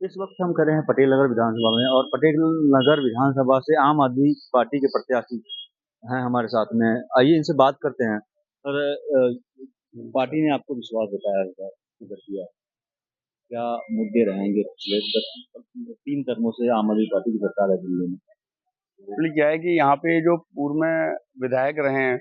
इस वक्त हम खड़े हैं पटेल नगर विधानसभा में और पटेल नगर विधानसभा से आम आदमी पार्टी के प्रत्याशी हैं हमारे साथ में। आइए इनसे बात करते हैं। और पार्टी ने आपको विश्वास जताया है इधर किया, क्या मुद्दे रहेंगे पिछले 3 टर्मों से आम आदमी पार्टी की सरकार है दिल्ली में। एक्चुअली क्या है कि यहाँ पे जो पूर्व में विधायक रहे हैं,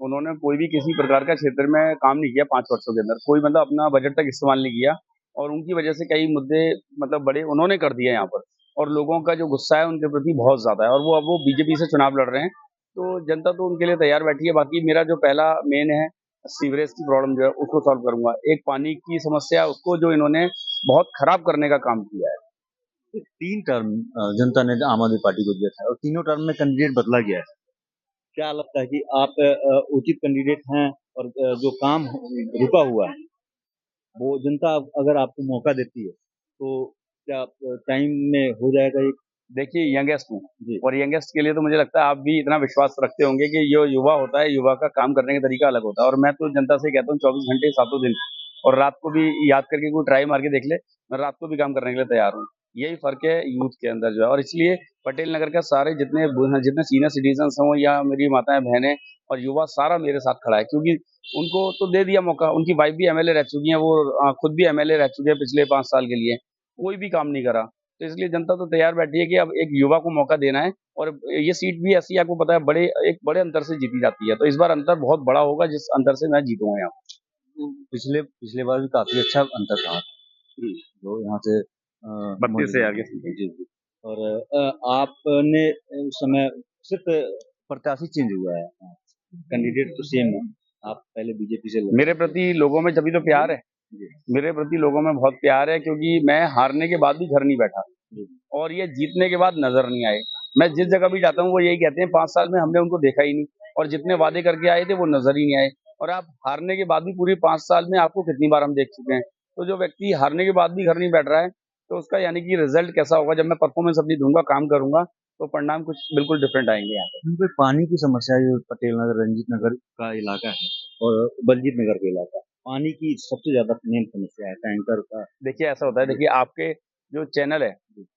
उन्होंने कोई भी किसी प्रकार का क्षेत्र में काम नहीं किया 5 वर्षों के अंदर। कोई मतलब अपना बजट तक इस्तेमाल नहीं किया और उनकी वजह से कई मुद्दे मतलब बड़े उन्होंने कर दिए यहाँ पर। और लोगों का जो गुस्सा है उनके प्रति बहुत ज्यादा है और वो बीजेपी से चुनाव लड़ रहे हैं। तो जनता तो उनके लिए तैयार बैठी है। बाकी मेरा जो पहला मेन है, सीवरेज की प्रॉब्लम जो है उसको सॉल्व करूंगा। एक पानी की समस्या है, उसको जो इन्होंने बहुत खराब करने का काम किया है। 3 टर्म जनता ने आम आदमी पार्टी को दिया था और तीनों टर्म में कैंडिडेट बदला गया है। क्या लगता है कि आप उचित कैंडिडेट हैं और जो काम रुका हुआ है वो जनता अगर आपको मौका देती है तो क्या टाइम में हो जाएगा ये। देखिए, यंगेस्ट हूँ जी। और यंगेस्ट के लिए तो मुझे लगता है आप भी इतना विश्वास रखते होंगे कि जो युवा होता है, युवा का काम करने का तरीका अलग होता है। और मैं तो जनता से कहता हूँ 24 घंटे सातों दिन, और रात को भी याद करके कोई ट्राई मार के देख ले, मैं रात को भी काम करने के लिए तैयार हूँ। यही फर्क है यूथ के अंदर जो है। और इसलिए पटेल नगर का सारे जितने जितने सीनियर सिटीजन हों या मेरी माताएं बहनें और युवा, सारा मेरे साथ खड़ा है। क्योंकि उनको तो दे दिया मौका, उनकी वाइफ भी एमएलए रह चुकी है, वो खुद भी एमएलए रह चुके हैं पिछले 5 साल के लिए, कोई भी काम नहीं करा। तो इसलिए जनता तो तैयार बैठी है कि अब एक युवा को मौका देना है। और ये सीट भी ऐसी है, आपको पता है, एक बड़े अंतर से जीती जाती है। तो इस बार अंतर बहुत बड़ा होगा, जिस अंतर से मैं जीतूंगा यहाँ। पिछले पिछले बार भी काफी अच्छा अंतर रहा था जो यहाँ से 32 से आगे। जी जी जी। और आपने उस समय सिर्फ प्रत्याशी चेंज हुआ है, कैंडिडेट तो सेम है। आप पहले बीजेपी से मेरे प्रति लोगों में जभी तो प्यार है, जी मेरे प्रति लोगों में बहुत प्यार है, क्योंकि मैं हारने के बाद भी घर नहीं बैठा जी और ये जीतने के बाद नजर नहीं आए। मैं जिस जगह भी जाता हूँ वो यही कहते हैं 5 साल में हमने उनको देखा ही नहीं, और जितने वादे करके आए थे वो नजर ही नहीं आए। और आप हारने के बाद भी पूरी 5 साल में आपको कितनी बार हम देख चुके हैं। तो जो व्यक्ति हारने के बाद भी घर नहीं बैठ रहा है, तो उसका यानी कि रिजल्ट कैसा होगा। जब मैं परफॉर्मेंस अपनी दूंगा, काम करूंगा, तो परिणाम कुछ बिल्कुल डिफरेंट आएंगे यहाँ पे। यहाँ पे पानी की समस्या है, जो पटेल नगर रंजीत नगर का इलाका है और बलजीत नगर का इलाका, पानी की सबसे ज्यादा मेन समस्या है टैंकर का। देखिए, ऐसा होता है, देखिए आपके जो चैनल है,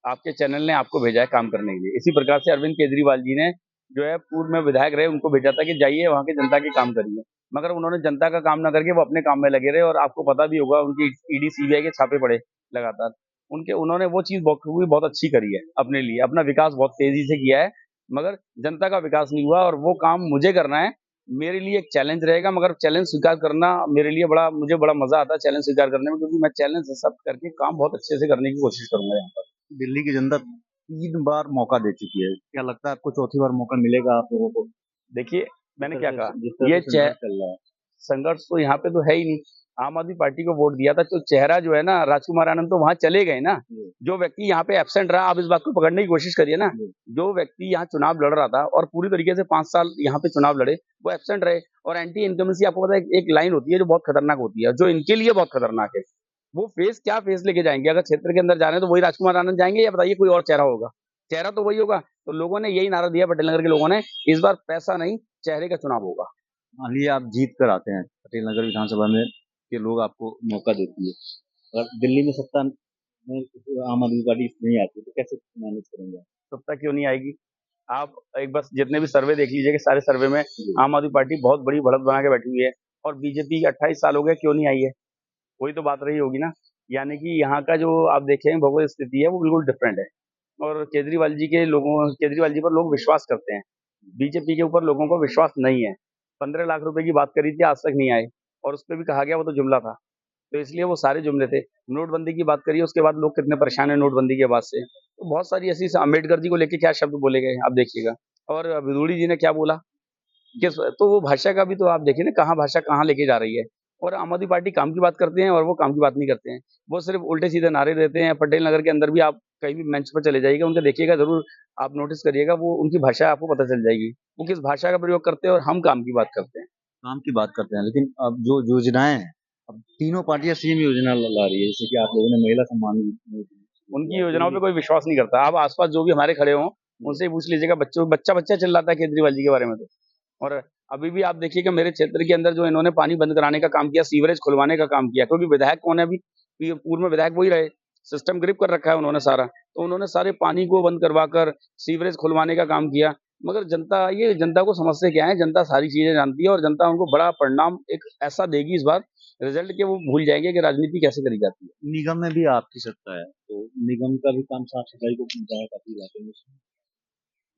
आपके चैनल ने आपको भेजा है काम करने के लिए। इसी प्रकार से अरविंद केजरीवाल जी ने जो है पूर्व में विधायक रहे, उनको भेजा था कि जाइए वहाँ के जनता के काम करिए। मगर उन्होंने जनता का काम ना करके वो अपने काम में लगे रहे, और आपको पता भी होगा उनकी ईडी सीबीआई के छापे पड़े लगातार। उनके उन्होंने वो चीज बखूबी बहुत अच्छी करी है अपने लिए, अपना विकास बहुत तेजी से किया है। मगर जनता का विकास नहीं हुआ, और वो काम मुझे करना है। मेरे लिए एक चैलेंज रहेगा, मगर चैलेंज स्वीकार करना मेरे लिए मुझे बड़ा मजा आता है चैलेंज स्वीकार करने में, क्योंकि मैं चैलेंज एक्सेप्ट करके काम बहुत अच्छे से करने की कोशिश करूंगा यहाँ पर। दिल्ली की जनता 3 बार मौका दे चुकी है, क्या लगता है आपको चौथी बार मौका मिलेगा आप लोगों को। देखिए, मैंने क्या कहा, जिस तरह ये से संघर्ष चल रहा है। संघर्ष तो यहाँ पे तो है ही नहीं। आम आदमी पार्टी को वोट दिया था, तो चेहरा जो है ना, राजकुमार आनंद तो वहां चले गए ना। जी, जो व्यक्ति यहाँ पे एब्सेंट रहा, आप इस बात को पकड़ने की कोशिश करिए ना। जी, जो व्यक्ति यहाँ चुनाव लड़ रहा था और पूरी तरीके से 5 साल यहाँ पे चुनाव लड़े, वो एब्सेंट रहे। और एंटी इनकमेंसी, आपको पता है, एक लाइन होती है जो बहुत खतरनाक होती है, जो इनके लिए बहुत खतरनाक है। वो क्या फेस लेके जाएंगे अगर क्षेत्र के अंदर जा रहे हैं, तो वही राजकुमार आनंद जाएंगे या बताइए कोई और चेहरा होगा। चेहरा तो वही होगा। तो लोगों ने यही नारा दिया, पटेल नगर के लोगों ने, इस बार पैसा नहीं, चेहरे का चुनाव होगा। मान लीजिए आप जीत कर आते हैं पटेल नगर विधानसभा में, के लोग आपको मौका देती है, अगर दिल्ली में सत्ता में आम आदमी पार्टी नहीं आती तो कैसे मैनेज करेंगे आप? सत्ता क्यों नहीं आएगी? आप एक बस जितने भी सर्वे देख लीजिए, कि सारे सर्वे में जी, आम आदमी पार्टी बहुत बड़ी बढ़त बना के बैठी हुई है। और बीजेपी 28 साल हो गए, क्यों नहीं आई है? वही तो बात रही होगी ना। यानी कि यहाँ का जो आप देखें भौगोलिक स्थिति है, वो बिल्कुल डिफरेंट है। और केजरीवाल जी पर लोग विश्वास करते हैं, बीजेपी के ऊपर लोगों को विश्वास नहीं है। 15 लाख रुपए की बात करी थी, आज तक नहीं आए, और उस पर भी कहा गया वो तो जुमला था। तो इसलिए वो सारे जुमले थे। नोटबंदी की बात करिए, उसके बाद लोग कितने परेशान हैं नोटबंदी के बाद से। तो बहुत सारी ऐसी, अम्बेडकर जी को लेके क्या शब्द बोले गए, आप देखिएगा। और विदुड़ी जी ने क्या बोला, किस तो वो भाषा का भी तो आप देखिए ना, कहाँ भाषा कहाँ लेके जा रही है। और आम आदमी पार्टी काम की बात करते हैं और वो काम की बात नहीं करते हैं। वो सिर्फ उल्टे सीधे नारे देते हैं। पटेल नगर के अंदर भी आप कहीं भी मंच पर चले जाइएगा, उनका देखिएगा जरूर, आप नोटिस करिएगा, वो उनकी भाषा आपको पता चल जाएगी, वो किस भाषा का प्रयोग करते हैं, और हम काम की बात करते हैं। काम की बात करते हैं, लेकिन अब जो योजनाएं हैं, अब तीनों पार्टियां सेम योजना ला रही है, जैसे कि आप लोगों ने महिला सम्मान निधि शुरू उनकी किया, फिर योजनाओं पे भी कोई विश्वास नहीं करता। आप आसपास जो भी हमारे खड़े हों, उनसे ही पूछ लीजिएगा, बच्चा बच्चा चिल्लाता है केजरीवाल जी के बारे में तो। और अभी भी आप देखिएगा मेरे क्षेत्र के अंदर जो इन्होंने पानी बंद कराने का काम किया, सीवरेज खुलवाने का काम किया, क्योंकि विधायक कौन है अभी, पूर्व में विधायक वही रहे। सिस्टम ग्रिप कर रखा है उन्होंने सारा। तो उन्होंने सारे पानी को बंद करवाकर सीवरेज खुलवाने का काम किया। मगर जनता को समझते क्या है, जनता सारी चीजें जानती है और जनता उनको बड़ा परिणाम एक ऐसा देगी इस बार रिजल्ट के वो भूल जाएंगे कि राजनीति कैसे करी जाती है। निगम में भी आपकी सत्ता है, तो निगम का भी काम साफ सफाई को पहुंचा है काफी इलाके में, उसमें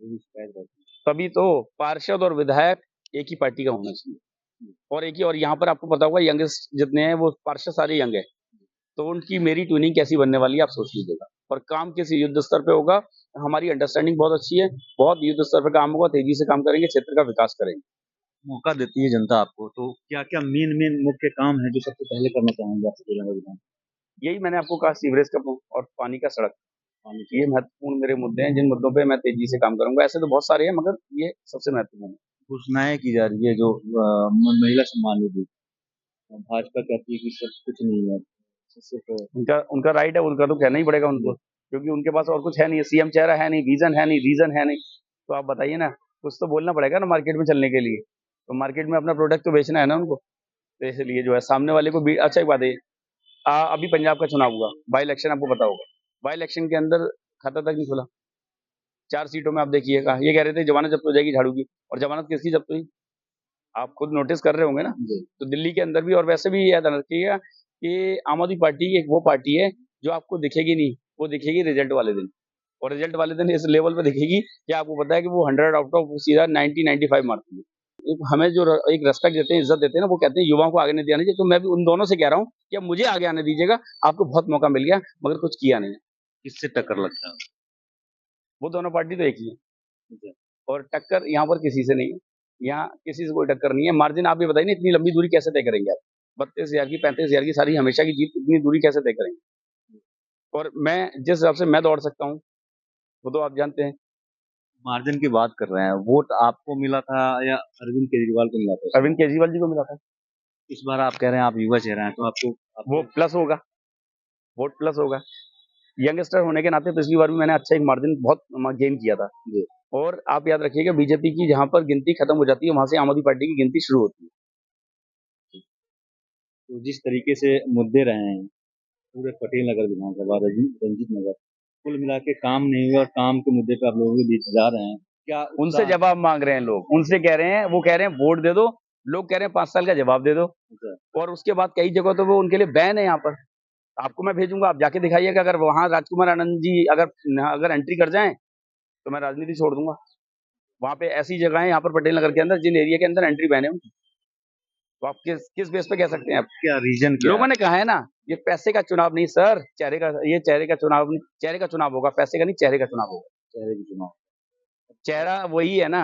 वो भी शिकायत रहती तभी तो पार्षद और विधायक एक ही पार्टी का होना चाहिए और एक ही। और यहाँ पर आपको पता होगा यंगेस्ट जितने हैं वो पार्षद सारे यंग है, तो उनकी मेरी ट्यूनिंग कैसी बनने वाली है आप सोच लीजिएगा। और काम किस युद्ध स्तर पे होगा, हमारी अंडरस्टैंडिंग बहुत अच्छी है, बहुत युद्ध स्तर पे काम होगा, तेजी से काम करेंगे, क्षेत्र का विकास करेंगे। मौका देती है जनता आपको, तो क्या क्या मेन मुख्य काम है जो सबसे पहले करना चाहेंगे आप तेलंगाना विधान? यही मैंने आपको कहा, सीवरेज का और पानी का सड़क, ये महत्वपूर्ण मेरे मुद्दे हैं जिन मुद्दों पे मैं तेजी से काम करूंगा। ऐसे तो बहुत सारे हैं मगर ये सबसे महत्वपूर्ण है। घोषणाएं की जा रही है जो महिला सम्मान निधि, भाजपा कहती है कि सब कुछ नहीं है, सिर्फ उनका उनका राइट है, उनका तो कहना ही पड़ेगा उनको, क्योंकि उनके पास और कुछ है नहीं, सीएम चेहरा है नहीं, विजन है नहीं, रीजन है नहीं। तो आप बताइए ना, कुछ तो बोलना पड़ेगा ना मार्केट में चलने के लिए। तो मार्केट में अपना प्रोडक्ट तो बेचना है ना उनको। तो इसलिए जो है सामने वाले को भी अच्छा एक बात है, अभी पंजाब का चुनाव हुआ, बाई इलेक्शन आपको पता होगा। बाई इलेक्शन के अंदर खाता तक नहीं खुला। 4 सीटों में आप देखिएगा, ये कह रहे थे जमानत जब्त हो जाएगी झाड़ू की, और जमानत किसकी जब्त हुई? आप खुद नोटिस कर रहे होंगे ना। तो दिल्ली के अंदर भी, और वैसे भी याद रखिएगा कि आम आदमी पार्टी एक वो पार्टी है जो आपको दिखेगी नहीं, वो दिखेगी रिजल्ट वाले दिन। और रिजल्ट वाले दिन इस लेवल पे दिखेगी कि आपको पता है कि वो 100 आउट ऑफ सीधा 90-95 मारती है। हमें जो एक रेस्पेक्ट देते हैं, इज्जत देते हैं ना, वो कहते हैं युवाओं को आगे नहीं दिया चाहिए। तो मैं भी उन दोनों से कह रहा हूँ कि अब मुझे आगे आने दीजिएगा, आपको बहुत मौका मिल गया मगर कुछ किया नहीं। किससे टक्कर लगता है? वो दोनों पार्टी तो एक ही है और टक्कर यहाँ पर किसी से नहीं है, यहाँ किसी से कोई टक्कर नहीं है। मार्जिन आप भी बताइए ना, इतनी लंबी दूरी कैसे तय करेंगे आप? 32,000 की, 35,000 की सारी हमेशा की जीत, इतनी दूरी कैसे तय करेंगे? और मैं जिस हिसाब से मैं दौड़ सकता हूँ वो तो आप जानते हैं। मार्जिन की बात कर रहे हैं, वोट आपको मिला था या अरविंद केजरीवाल को मिला था? अरविंद केजरीवाल जी को मिला था। इस बार आप कह रहे हैं आप युवा चेहरा हैं, तो वो प्लस होगा, वोट प्लस होगा। यंगस्टर होने के नाते पिछली बार भी मैंने अच्छा एक मार्जिन बहुत गेन किया था। और आप याद रखिएगा, बीजेपी की जहां पर गिनती खत्म हो जाती है वहां से आम आदमी पार्टी की गिनती शुरू होती है। तो जिस तरीके से मुद्दे रहे हैं पूरे पटेल नगर विधानसभा, रंजीत नगर, कुल मिला के काम नहीं हुआ और काम के मुद्दे पे आप लोगों के बीच जा रहे हैं, क्या उनसे जवाब मांग रहे हैं लोग? उनसे कह रहे हैं, वो कह रहे हैं वोट दे दो, लोग कह रहे हैं 5 साल का जवाब दे दो। और उसके बाद कई जगह तो वो उनके लिए बैन है। यहाँ पर आपको मैं भेजूंगा, आप जाके दिखाइएगा। अगर वहां राजकुमार आनंद जी अगर एंट्री कर जाएं तो मैं राजनीति छोड़ दूंगा। वहां पे ऐसी जगह है यहाँ पर पटेल नगर के अंदर जिन एरिया के अंदर एंट्री बैन है उनकी। तो आप किस बेस पे कह सकते हैं? आप क्या रीजन क्या लोगों ने कहा है ना, ये पैसे का चुनाव नहीं सर, चेहरे का चुनाव नहीं, चेहरे का चुनाव होगा, पैसे का नहीं, चेहरे का चुनाव होगा। चेहरे की चुनाव? चेहरा वही है ना,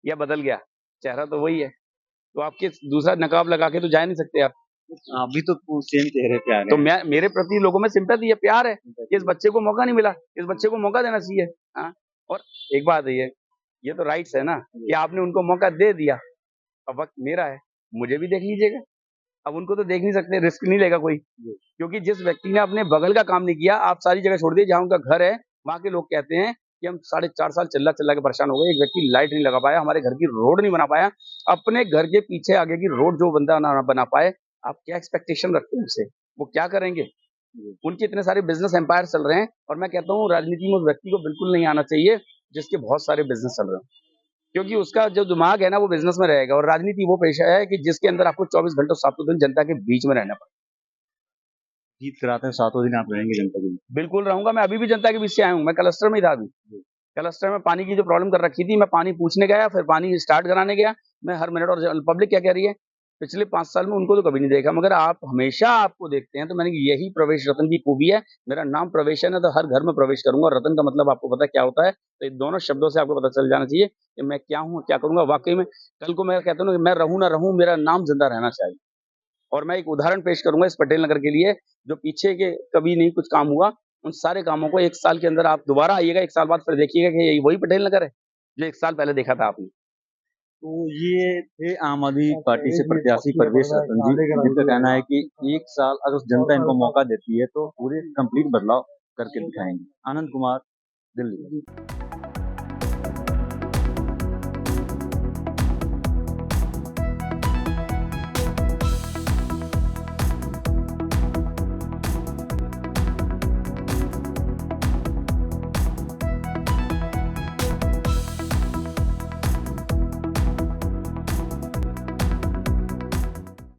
या बदल गया? चेहरा तो वही है, तो आप किस दूसरा नकाब लगा के तो जा नहीं सकते आप। अभी तो सेम चेहरे पे आ तो गए हैं। मेरे प्रति लोगों में सिंपैथी है, प्यार है कि इस बच्चे को मौका नहीं मिला, इस बच्चे को मौका देना चाहिए। हाँ, और एक बात है, ये तो राइट्स है ना कि आपने उनको मौका दे दिया, अब वक्त मेरा है, मुझे भी देख लीजिएगा। अब उनको तो देख नहीं सकते, रिस्क नहीं लेगा कोई, क्योंकि जिस व्यक्ति ने अपने बगल का काम नहीं किया, आप सारी जगह छोड़ दिए जहाँ उनका घर है, वहां के लोग कहते हैं कि हम 4.5 साल चिल्ला के परेशान हो गए, एक व्यक्ति लाइट नहीं लगा पाया, हमारे घर की रोड नहीं बना पाया। अपने घर के पीछे आगे की रोड जो बंदा ना बना पाए, आप क्या एक्सपेक्टेशन रखते हैं उससे? वो क्या करेंगे? उनके इतने सारे बिजनेस एम्पायर चल रहे हैं, और मैं कहता हूँ राजनीति में उस व्यक्ति को बिल्कुल नहीं आना चाहिए जिसके बहुत सारे बिजनेस चल रहे हैं, क्योंकि उसका जो दिमाग है ना वो बिजनेस में रहेगा। और राजनीति वो पेशा है कि जिसके अंदर आपको 24 घंटों सातों दिन जनता के बीच में रहना पड़ेगा। जीत कराते हैं, सातों दिन आप रहेंगे जनता के बीच? बिल्कुल रहूंगा, मैं अभी भी जनता के बीच से आया हूँ। मैं क्लस्टर में ही था, अभी क्लस्टर में पानी की जो प्रॉब्लम कर रखी थी, मैं पानी पूछने गया, फिर पानी स्टार्ट कराने गया। मैं हर मिनट, और पब्लिक क्या कह रही है, पिछले 5 साल में उनको तो कभी नहीं देखा, मगर आप हमेशा आपको देखते हैं। तो मैंने यही प्रवेश रतन की खूबी है, मेरा नाम प्रवेश है ना, तो हर घर में प्रवेश करूंगा। और रतन का मतलब आपको पता क्या होता है, तो इन दोनों शब्दों से आपको पता चल जाना चाहिए कि मैं क्या हूँ, क्या करूंगा। वाकई में कल को मैं कहता हूँ कि मैं रहूं ना रहूं, मेरा नाम जिंदा रहना चाहिए। और मैं एक उदाहरण पेश करूंगा इस पटेल नगर के लिए, जो पीछे के कभी नहीं कुछ काम हुआ, उन सारे कामों को 1 साल के अंदर आप दोबारा आइएगा, 1 साल बाद फिर देखिएगा कि यही वही पटेल नगर है जो 1 साल पहले देखा था आपने। तो ये थे आम आदमी पार्टी से प्रत्याशी परवेश रतन जी, जिनका कहना है कि 1 साल अगर जनता इनको मौका देती है तो पूरे कंप्लीट बदलाव करके दिखाएंगे। आनंद कुमार, दिल्ली।